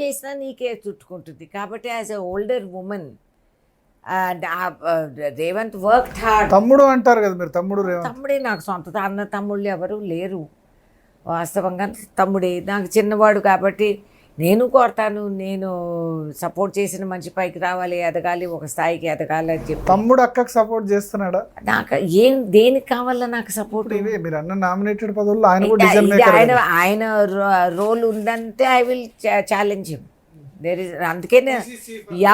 చేసినా నీకే చుట్టుకుంటుంది. కాబట్టి as a older women and Revanth work hard. తమ్ముడు అంటారు కదా మీరు, తమ్ముడు రేవంత్. తమ్ముడే నాకు సొంత అన్న తమ్ముళ్ళు ఎవరు లేరు. వాస్తవంగా తమ్ముడే నాకు చిన్నవాడు కాబట్టి నేను కోరతాను, నేను సపోర్ట్ చేసిన మంచి పైకి రావాలి, ఎదగాలి, ఒక స్థాయికి ఎదగాలి అని చెప్పి. తమ్ముడు అక్కకి సపోర్ట్ చేస్తున్నాడా? నాకు ఏం దేనికి కావాలా నాకు సపోర్ట్? ఇవే మీరు అన్న నామినేటెడ్ పదవుల్లో ఆయన కూడా డిసిజన్ మేకర్. ఆయన రోల్ ఉందంటే I will challenge him. There is అందుకే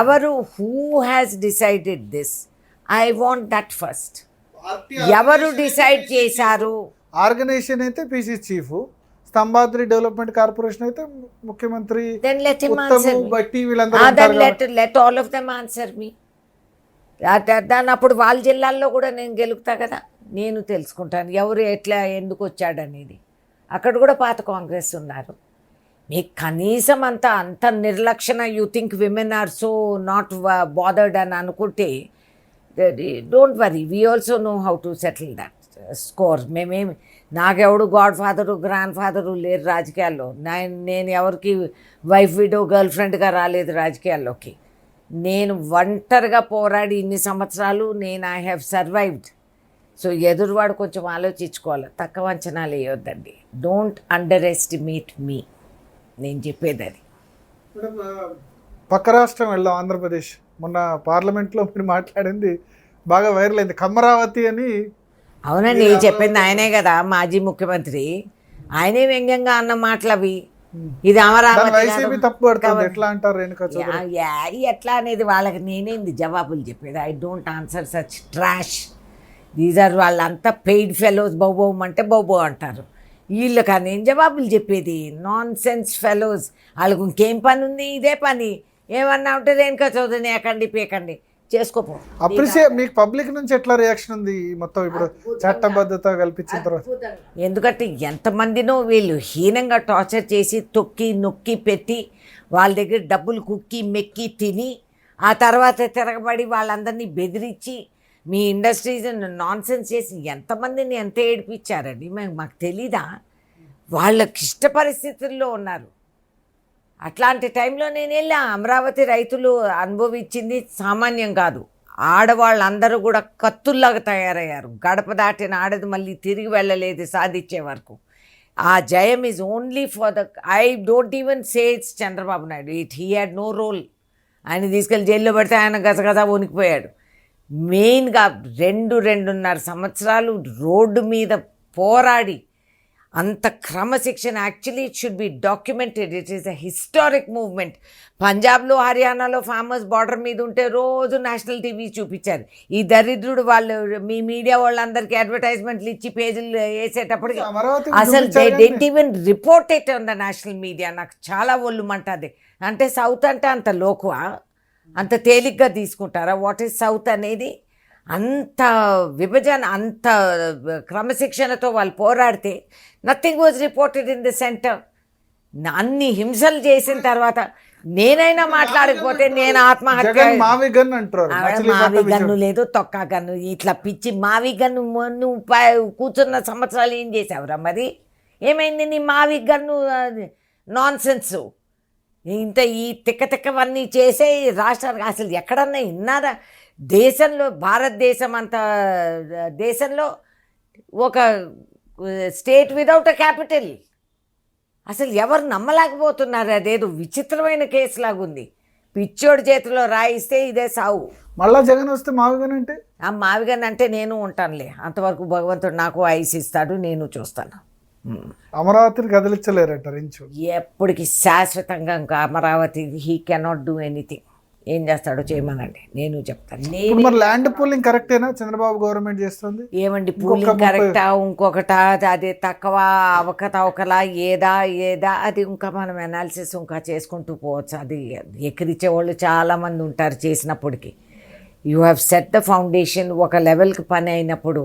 ఎవరు who has decided this, I want that first. ఎవరు డిసైడ్ చేశారు? ఆర్గనైజేషన్ అయితే PC chief, Stambhadri development corporation అయితే ముఖ్యమంత్రి, then let him answer me. బట్టి వీళ్ళందరూ then let all of them answer me. దాన్ని అప్పుడు వాళ్ళ జిల్లాల్లో కూడా నేను గెలుపుతా కదా, నేను తెలుసుకుంటాను ఎవరు ఎట్లా ఎందుకు వచ్చాడనేది. అక్కడ కూడా పాత కాంగ్రెస్ ఉన్నారు. మీకు కనీసం అంత నిర్లక్షణ, you think women are so not bothered అని అనుకుంటే don't worry, we also know how to settle that score. మేమేమి నాకెవడు గాడ్ ఫాదరు గ్రాండ్ ఫాదరు లేరు రాజకీయాల్లో. నేను ఎవరికి వైఫ్ విడో గర్ల్ ఫ్రెండ్గా రాలేదు రాజకీయాల్లోకి. నేను ఒంటరిగా పోరాడి ఇన్ని సంవత్సరాలు ఐ హ్యావ్ సర్వైవ్డ్. సో ఎదురువాడు కొంచెం ఆలోచించుకోవాలి, తక్కువ అంచనాలు వేయొద్దండి. డోంట్ అండర్ ఎస్టిమేట్ మీ, నేను చెప్పేది అది. పక్క రాష్ట్రం వెళ్దాం, ఆంధ్రప్రదేశ్. మొన్న పార్లమెంట్లో మీరు మాట్లాడింది బాగా వైరల్ అయింది, కమ్మరావతి అని. అవునండి, చెప్పింది ఆయనే కదా, మాజీ ముఖ్యమంత్రి. ఆయనే వ్యంగ్యంగా అన్న మాటలు అవి. ఇది వైసీపీ తప్పు పడుతుంది, ఎట్లా అంటారు రేణుకా చౌదరి? ఎట్లా అనేది వాళ్ళకి నేనేంది జవాబులు చెప్పేది? I don't answer such trash. These are వాళ్ళంతా పెయిడ్ ఫెలోస్. బౌబౌమ్ అంటే బౌబో అంటారు. వీళ్ళు కానీ ఏం జవాబులు చెప్పేది? Nonsense fellows. వాళ్ళకు ఇంకేం పని ఉంది? ఇదే పని. ఏమన్నా ఉంటే రేణుకా చౌదరిని ఎక్కండి పీకండి చేసుకోపో. అప్రిషియేట్. మీకు పబ్లిక్ నుంచి ఎట్లా రియాక్షన్ ఉంది మొత్తం ఇప్పుడు చట్టబద్ధత కల్పించిన తర్వాత? ఎందుకంటే ఎంతమందినో వీళ్ళు హీనంగా టార్చర్ చేసి తొక్కి నొక్కి పెట్టి వాళ్ళ దగ్గర డబ్బులు కుక్కి మెక్కి తిని ఆ తర్వాత తిరగబడి వాళ్ళందరినీ బెదిరించి మీ ఇండస్ట్రీస్ నాన్ సెన్స్ చేసి ఎంతమందిని ఎంత ఏడిపించారండి. మాకు తెలీదా? వాళ్ళకి ఇష్ట పరిస్థితుల్లో ఉన్నారు. అట్లాంటి టైంలో నేను వెళ్ళా. అమరావతి రైతులు అనుభవించింది సామాన్యం కాదు. ఆడవాళ్ళందరూ కూడా కత్తుల్లాగా తయారయ్యారు. గడప దాటిన ఆడది మళ్ళీ తిరిగి వెళ్ళలేదు సాధించే వరకు. ఆ జయం is only for the, I don't even say it's Chandrababu Naidu. He had no role. ఆయన తీసుకెళ్ళి జైల్లో పెడితే ఆయన గజగజ వణికిపోయాడు. మెయిన్గా 2.5 సంవత్సరాలు రోడ్డు మీద పోరాడి అంత క్రమశిక్షణ. Actually it should be documented. It is a historic movement. పంజాబ్లో హర్యానాలో ఫార్మర్స్ బార్డర్ మీద ఉంటే రోజు నేషనల్ టీవీ చూపించారు. ఈ దరిద్రుడు వాళ్ళు మీ మీడియా వాళ్ళందరికీ అడ్వర్టైజ్మెంట్లు ఇచ్చి పేజీలు వేసేటప్పటికి అసలు they didn't even report it on the national media. నాకు చాలా ఒళ్ళు మంటది. అంటే సౌత్ అంటే అంత లోకువా? అంత తేలిగ్గా తీసుకుంటారా వాట్ ఈజ్ సౌత్ అనేది? అంత విభజన, అంత క్రమశిక్షణతో వాళ్ళు పోరాడితే nothing was reported in the centre. అన్ని హింసలు చేసిన తర్వాత నేనైనా మాట్లాడకపోతే నేను ఆత్మహత్య. మావి గన్ను లేదు, తొక్కా గన్ను, ఇట్లా పిచ్చి మావి గన్ను. నువ్వు కూర్చున్న సంవత్సరాలు ఏం చేసావురా? మరి ఏమైంది నీ మావి గన్ను నాన్ సెన్స్? ఇంత ఈ తిక్కవన్నీ చేసే రాష్ట్రానికి అసలు ఎక్కడన్నా విన్నారా? దేశంలో, భారతదేశం అంత దేశంలో ఒక స్టేట్ విదౌట్ అ క్యాపిటల్. అసలు ఎవరు నమ్మలేకపోతున్నారు. అదేదో విచిత్రమైన కేసులాగుంది. పిచ్చోడి చేతిలో రాయిస్తే ఇదే సావు. మళ్ళా జగన్ వస్తే మావిగన్ అంటే, ఆ మావిగన్ అంటే నేను ఉంటానులే. అంతవరకు భగవంతుడు నాకు ఆయుష్ ఇస్తాడు, నేను చూస్తాను. అమరావతిని కదిలించలేరంటారు ఇంచు. ఎప్పటికి శాశ్వతంగా ఇంకా Amaravati he cannot do anything. ఏం చేస్తాడో చేయమనండి, నేను చెప్తాను. మరి ల్యాండ్ పూలింగ్ కరెక్టేనా చంద్రబాబు గవర్నమెంట్ చేస్తుంది? ఏమండి పూలింగ్ కరెక్టా ఇంకొకటా? అది తక్కువ అవకతవకలా ఏదా అది ఇంకా మనం అనాలిసిస్ ఇంకా చేసుకుంటూ పోవచ్చు. అది ఎక్కిరిచ్చే వాళ్ళు చాలామంది ఉంటారు చేసినప్పటికీ. You have set the foundation. ఒక లెవెల్కి పని అయినప్పుడు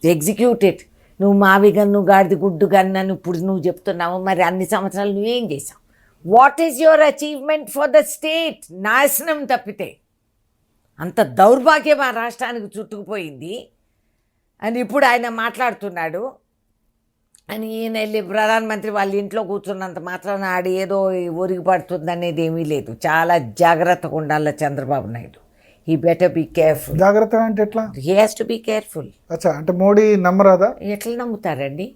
ఎగ్జిక్యూట్ ఇట్. నువ్వు మావి గన్ను గాడిది గుడ్డు గన్ను ఇప్పుడు నువ్వు చెప్తున్నావు. మరి అన్ని సంవత్సరాలు నువ్వేం చేసావు? What is your achievement for the state? నాశనం తప్పితే. అంత దౌర్భాగ్యం ఆ రాష్ట్రానికి చుట్టుకుపోయింది అని ఇప్పుడు ఆయన మాట్లాడుతున్నాడు. అని ఈయన వెళ్ళి ప్రధానమంత్రి వాళ్ళ ఇంట్లో కూర్చున్నంత మాత్రాన ఆడి ఏదో ఒరిగి పడుతుంది అనేది ఏమీ లేదు. చాలా జాగ్రత్తగా ఉండాలి Chandrababu Naidu. He better be careful. జాగ్రత్త అంటే ఎట్లా? He has to be careful. అచ్చా, అంటే మోడీ నమ్మరాదా? ఎట్లా నమ్ముతారండి?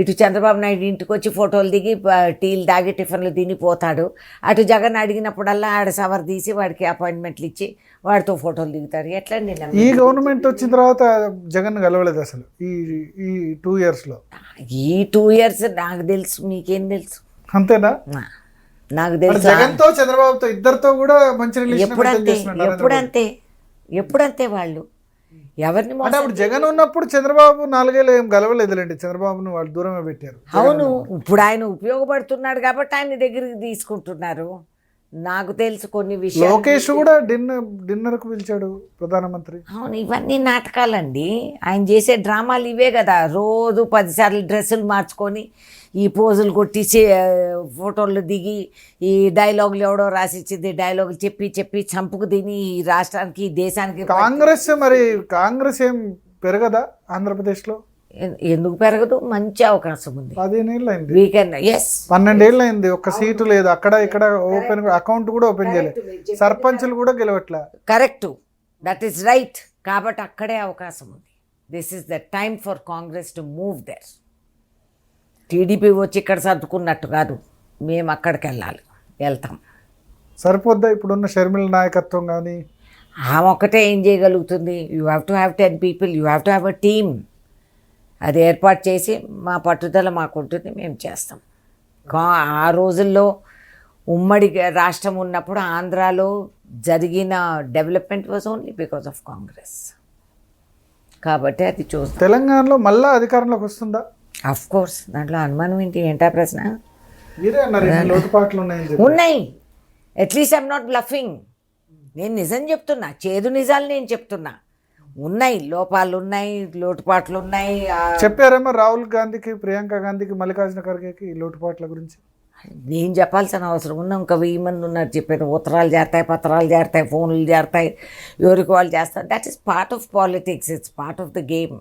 ఇటు చంద్రబాబు నాయుడు ఇంటికి వచ్చి ఫోటోలు దిగి టీలు తాగి టిఫిన్లు తిని పోతాడు. అటు జగన్ అడిగినప్పుడల్లా ఆడ సవర్ తీసి వాడికి అపాయింట్మెంట్లు ఇచ్చి వాడితో ఫోటోలు దిగుతారు. ఎట్లా ఈ గవర్నమెంట్ వచ్చిన తర్వాత జగన్ కలవలేదు అసలు ఈ 2 yearsలో. ఈ 2 years నాకు తెలుసు, మీకేం తెలుసు? అంతేనా? నాకు తెలుసు. జగన్తో చంద్రబాబుతో ఇద్దరితో కూడా మంచి రిలేషన్ ఎప్పుడంతే వాళ్ళు ఎవరిని అంటే అప్పుడు జగన్ ఉన్నప్పుడు చంద్రబాబు 4 ఏళ్ళు ఏం గెలవలేదులేండి. చంద్రబాబును వాళ్ళు దూరమే పెట్టారు. అవును, ఇప్పుడు ఆయన ఉపయోగపడుతున్నాడు కాబట్టి ఆయన దగ్గరికి తీసుకుంటున్నారు. నాకు తెలుసు కొన్ని విషయాలు. లోకేష్ కూడా డిన్నర్కు పిలిచాడు ప్రధానమంత్రి. అవును, ఇవన్నీ నాటకాలండి. ఆయన చేసే డ్రామాలు ఇవే కదా. రోజు 10 సార్లు డ్రెస్సులు మార్చుకొని ఈ పోజులు కొట్టి ఫోటోలు దిగి ఈ డైలాగులు ఎవడో రాసిచ్చింది డైలాగులు చెప్పి చంపుకు తిని ఈ రాష్ట్రానికి ఈ దేశానికి. కాంగ్రెస్ ఏం పెరగదా ఆంధ్రప్రదేశ్లో? ఎందుకు పెరగదు? మంచి అవకాశం ఉంది. 15 ఏళ్ళు అయింది. వీకెండ్ 12 ఏళ్ళు అయింది. ఒక్క సీటు లేదు. అక్కడ ఇక్కడ ఓపెన్ అకౌంట్ కూడా ఓపెన్ చేయలేదు. సర్పంచులు కూడా గెలవట్లే. Correct, that is right. కాబట్టి అక్కడే అవకాశం ఉంది. This is the time for Congress to move there. TDP వచ్చి ఇక్కడ సర్దుకున్నట్టు కాదు, మేము అక్కడికి వెళ్తాం. సరిపోద్దా ఇప్పుడున్న షర్మిల నాయకత్వం? కానీ ఆమె ఒక్కటే ఏం చేయగలుగుతుంది? You have to have 10 people, you have to have a team. అది ఏర్పాటు చేసి మా పట్టుదల మాకు ఉంటుంది, మేము చేస్తాం. ఆ రోజుల్లో ఉమ్మడి రాష్ట్రం ఉన్నప్పుడు ఆంధ్రాలో జరిగిన development was only because of Congress. కాబట్టి అది చూస్తాం. తెలంగాణలో మళ్ళీ అధికారంలోకి వస్తుందా? అఫ్ కోర్స్, దాంట్లో అనుమానం ఏంటి? ఏంటా ప్రశ్న? లోటుపాట్లు ఉన్నాయి. At least I'm not bluffing. నేను నిజం చెప్తున్నా, చేదు నిజాలు నేను చెప్తున్నా. ఉన్నాయి, లోపాలు ఉన్నాయి, లోటుపాట్లు ఉన్నాయి. చెప్పారేమో రాహుల్ గాంధీకి, ప్రియాంక గాంధీకి, మల్లికార్జున ఖర్గేకి ఈ లోటుపాట్ల గురించి నేను చెప్పాల్సిన అవసరం ఉన్నా ఇంకా 1000 మంది ఉన్నారు చెప్పారు. ఉత్తరాలు చేరుతాయి, పత్రాలు చేరుతాయి, ఫోన్లు చేరుతాయి, ఎవరికి వాళ్ళు చేస్తారు. That is part of politics. It's part of the game.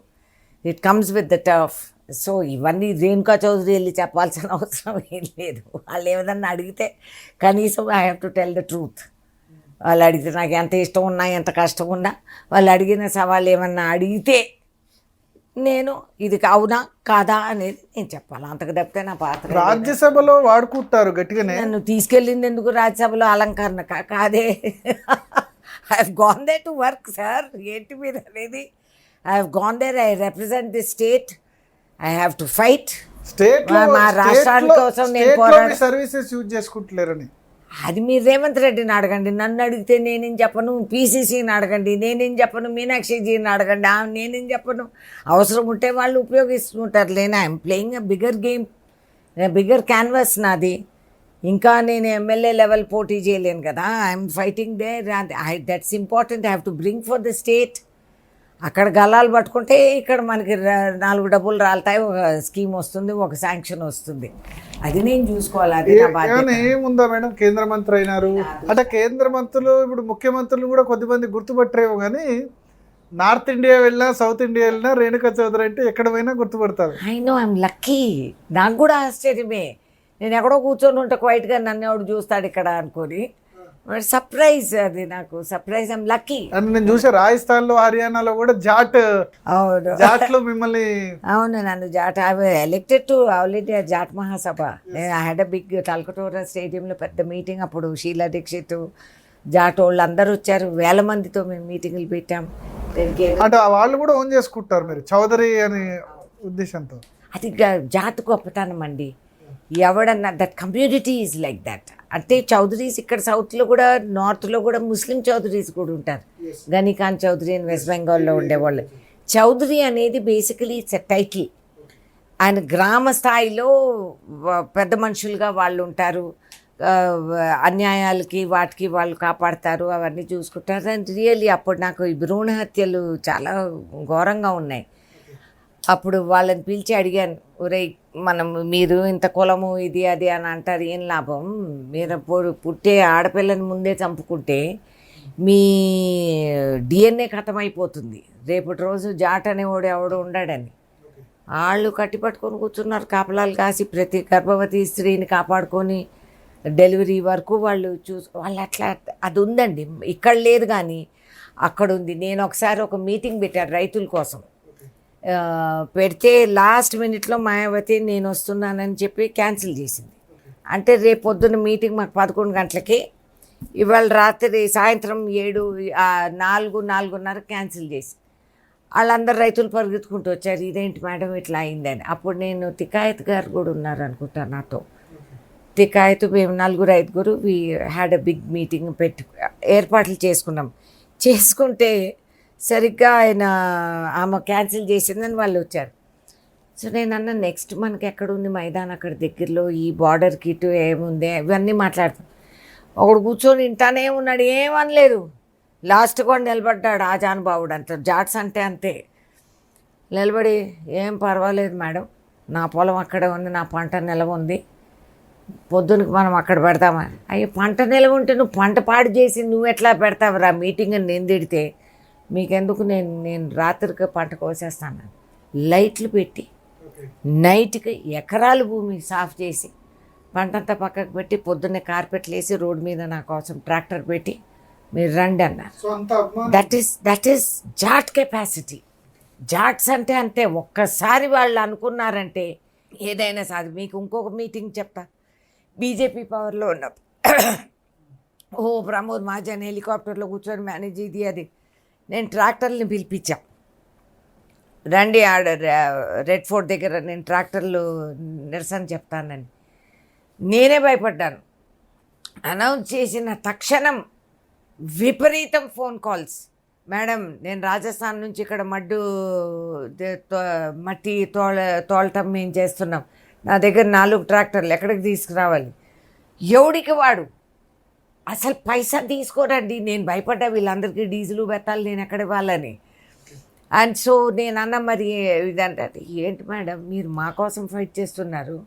It comes with the turf. So ఇవన్నీ రేణుకా చౌదరి వెళ్ళి చెప్పాల్సిన అవసరం ఏం లేదు. వాళ్ళు ఏదన్నా అడిగితే కనీసం I have to tell the truth. వాళ్ళు అడిగితే నాకు ఎంత ఇష్టం ఉన్నా ఎంత కష్టం ఉన్నా వాళ్ళు అడిగిన సవాళ్ళు ఏమన్నా అడిగితే నేను ఇది అవునా కాదా అనేది నేను చెప్పాలి. అంతకు తప్పితే నా పాత్ర. రాజ్యసభలో వాడుకుంటారు గట్టిగానే. నన్ను తీసుకెళ్ళింది ఎందుకు రాజ్యసభలో? అలంకరణ కాదే. I have gone there to work sir. ఏంటి మీరు అనేది? I have gone there. I represent the state. I have to fight. మా రాష్ట్రాల కోసం నేను పోరాడు. సర్వీసెస్ యూజ్ చేసుకుంటలేరని అది మీరు రేవంత్ రెడ్డిని అడగండి. నన్ను అడిగితే నేనేం చెప్పను. పీసీసీని అడగండి, నేనేం చెప్పను. మీనాక్షిజీని అడగండి, నేనేం చెప్పను. అవసరం ఉంటే వాళ్ళు ఉపయోగిస్తుంటారు. లేనా I'm playing a bigger game, bigger canvas నాది. ఇంకా నేను ఎమ్మెల్యే లెవెల్ పోటీ చేయలేను కదా. I'm fighting there. That's important. I have to bring for the state. అక్కడ గల్లాలు పట్టుకుంటే ఇక్కడ మనకి 4 డబ్బులు రాలుతాయి, ఒక స్కీమ్ వస్తుంది, ఒక శాంక్షన్ వస్తుంది. అది నేను చూసుకోవాలి. అది నా బాధ్యత. ఏముందా మేడం? కేంద్ర మంత్రి అయినారు అంటే కేంద్ర మంత్రులు ఇప్పుడు ముఖ్యమంత్రులు కూడా కొద్దిమంది గుర్తుపట్టరేమో, కానీ నార్త్ ఇండియా వెళ్ళినా సౌత్ ఇండియా వెళ్ళినా రేణుకా చౌదరి అంటే ఎక్కడ పోయినా గుర్తుపడతారు. I know, I'm lucky. నాకు కూడా ఆశ్చర్యమే. నేను ఎక్కడో కూర్చొని ఉంటే క్వైట్గా నన్ను ఎవడు చూస్తాడు ఇక్కడ అనుకొని. సర్ప్రైజ్, అది నాకు సర్ప్రైజ్. I'm lucky. నేను చూసా రాజస్థాన్లో, హర్యానాలో కూడా జాట్లో మిమ్మల్ని. అవును, నన్ను Jat elected to already Jat Mahasabha. నేను I had a big Talkatora స్టేడియంలో పెద్ద మీటింగ్. అప్పుడు షీలా దీక్షిత్, జాట్ వాళ్ళు అందరూ వచ్చారు. 1000 మందితో మేము మీటింగ్లు పెట్టాం. అంటే వాళ్ళు కూడా ఓన్ చేసుకుంటారు మీరు చౌదరి అనే ఉద్దేశంతో. అది జాట్ గొప్పతనం అండి. ఎవడన్నా that community is like that. అంటే చౌదరీస్ ఇక్కడ సౌత్లో కూడా, నార్త్లో కూడా ముస్లిం చౌదరీస్ కూడా ఉంటారు. గనీఖాన్ చౌదరి అని వెస్ట్ బెంగాల్లో ఉండేవాళ్ళు. చౌదరి అనేది బేసికలీ ఇట్స్ ఎ టైటిల్. ఆయన గ్రామ స్థాయిలో పెద్ద మనుషులుగా వాళ్ళు ఉంటారు. అన్యాయాలకి వాటికి వాళ్ళు కాపాడతారు, అవన్నీ చూసుకుంటారు. అండ్ రియల్లీ అప్పుడు నాకు ఈ భ్రూణ హత్యలు చాలా ఘోరంగా ఉన్నాయి. అప్పుడు వాళ్ళని పిలిచి అడిగాను, ఒరేయ్ మీరు ఇంత కులము ఇది అది అని అంటారు, ఏం లాభం? మీరు పుట్టే ఆడపిల్లని ముందే చంపుకుంటే మీ డిఎన్ఏ ఖతమైపోతుంది. రేపటి రోజు జాట్ అనేవాడు ఎవడు ఉండడని. వాళ్ళు కట్టి పట్టుకొని కూర్చున్నారు, కాపలాలు కాసి ప్రతి గర్భవతి స్త్రీని కాపాడుకొని డెలివరీ వరకు వాళ్ళు వాళ్ళు అట్లా అది ఉందండి. ఇక్కడ లేదు కానీ అక్కడ ఉంది. నేను ఒకసారి ఒక మీటింగ్ పెట్టాను రైతుల కోసం. పెడితే లాస్ట్ మినిట్లో మాయావతి నేను వస్తున్నానని చెప్పి క్యాన్సిల్ చేసింది. అంటే రేపు పొద్దున్న మీటింగ్ మాకు 11 గంటలకి, ఇవాళ రాత్రి సాయంత్రం 4:30 క్యాన్సిల్ చేసి వాళ్ళందరూ రైతులు పరిగెత్తుకుంటూ వచ్చారు. ఇదేంటి మేడం ఇట్లా అయిందని. అప్పుడు నేను తికాయత్ గారు కూడా ఉన్నారు అనుకుంటా నాతో. తికాయత్ మేము 4-5 we had a big meeting పెట్టి ఏర్పాట్లు చేసుకుంటే సరిగ్గా ఆమె క్యాన్సిల్ చేసిందని వాళ్ళు వచ్చారు. సో నేను అన్న నెక్స్ట్ మనకి ఎక్కడుంది మైదాన్, అక్కడ దగ్గరలో ఈ బార్డర్కి ఇటు ఏముంది ఇవన్నీ మాట్లాడతాం. ఒకడు కూర్చొని ఇంటానే ఉన్నాడు, ఏమనలేదు. లాస్ట్ కూడా నిలబడ్డాడు ఆ జానుబావుడు. అంత జాట్స్ అంటే అంతే. నిలబడి ఏం పర్వాలేదు మేడం, నా పొలం అక్కడే ఉంది, నా పంట నిలవ ఉంది, పొద్దునకి మనం అక్కడ పెడతామా. అయ్యో పంట నిలవ ఉంటే నువ్వు పంట పాడు చేసి నువ్వు ఎట్లా పెడతావురా మీటింగ్ అని నేను తిడితే, మీకెందుకు నేను రాత్రికి పంట కోసేస్తాను. లైట్లు పెట్టి నైట్కి ఎకరాలు భూమి సాఫ్ చేసి పంటంతా పక్కకు పెట్టి పొద్దున్నే కార్పెట్లు వేసి రోడ్డు మీద నా కోసం ట్రాక్టర్ పెట్టి మీరు రండి అన్నారు. That is Jat capacity. Jats అంటే అంతే. ఒక్కసారి వాళ్ళు అనుకున్నారంటే ఏదైనా సాధి. మీకు ఇంకొక మీటింగ్ చెప్తా. బీజేపీ పవర్లో ఉన్నప్పుడు ప్రమోద్ మహాజన్ హెలికాప్టర్లో కూర్చొని మేనేజ్ ఇది అది. నేను ట్రాక్టర్ని పిలిపించా, రండి ఆడ రెడ్ ఫోర్ట్ దగ్గర నేను ట్రాక్టర్లు నిరసన చెప్తానని. నేనే భయపడ్డాను. అనౌన్స్ చేసిన తక్షణం విపరీతం ఫోన్ కాల్స్. మేడం నేను రాజస్థాన్ నుంచి ఇక్కడ మట్టి తోలటం మేము చేస్తున్నాం, నా దగ్గర 4 ట్రాక్టర్లు ఎక్కడికి తీసుకురావాలి. ఎవడికి వాడు అసలు పైసా తీసుకోరండి. నేను భయపడ్డా వీళ్ళందరికీ డీజిల్ పెట్టాలి, నేను ఎక్కడ ఇవ్వాలని. అండ్ సో నేను అన్న మరి ఇదంటే ఏంటి మేడం మీరు మా కోసం ఫైట్ చేస్తున్నారు,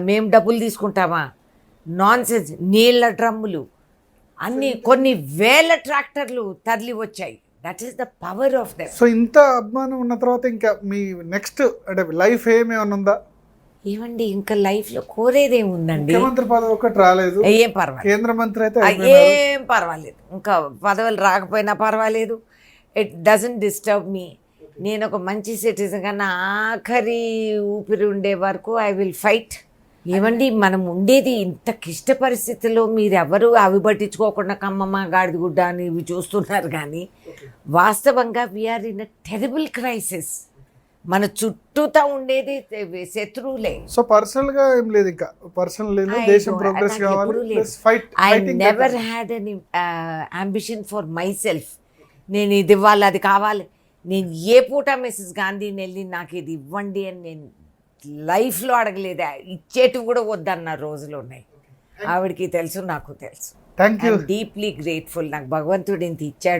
మేము డబ్బులు తీసుకుంటామా, నాన్ సెన్స్. నీళ్ళ డ్రమ్ములు అన్నీ కొన్ని వేల ట్రాక్టర్లు తరలి వచ్చాయి. That is the power of them. So ఇంత అభిమానం ఉన్న తర్వాత ఇంకా మీ నెక్స్ట్ అంటే లైఫ్ ఏమేమైనా ఉందా? ఏమండి ఇంకా లైఫ్లో కోరేదేముందండి. ముఖ్యమంత్రి పదవి ఒకటి రాలేదు, ఏం పర్వాలేదు. కేంద్ర మంత్రి అయితే ఏం పర్వాలేదు. ఇంకా పదవులు రాకపోయినా పర్వాలేదు. It doesn't disturb me. నేను ఒక మంచి సిటిజన్ కన్నా ఆఖరి ఊపిరి ఉండే వరకు ఐ విల్ ఫైట్. ఏమండి మనం ఉండేది ఇంత క్లిష్ట పరిస్థితుల్లో మీరెవరు అవి పట్టించుకోకుండా కమ్మమ్మ గాడిదగుడ్డ అని ఇవి చూస్తున్నారు. కానీ వాస్తవంగా we're in a terrible crisis. మన చుట్టూతా ఉండేది శత్రువులే. సో పర్సనల్ గా ఏం లేదు, ఇంకా పర్సనల్ లేదు, దేశం ప్రోగ్రెస్ కావాలి, fight. I never had an ambition for myself. నేను ఇది ఇవ్వాలి అది కావాలి. నేను ఏ పూట మిస్సెస్ గాంధీని వెళ్ళి నాకు ఇది ఇవ్వండి అని నేను లైఫ్లో అడగలేదు. ఇచ్చేటివి కూడా వద్దన్న రోజులు ఉన్నాయి. ఆవిడకి తెలుసు, నాకు తెలుసు. Thank you. Deeply grateful. నాకు భగవంతుడు ఇంత ఇచ్చాడు.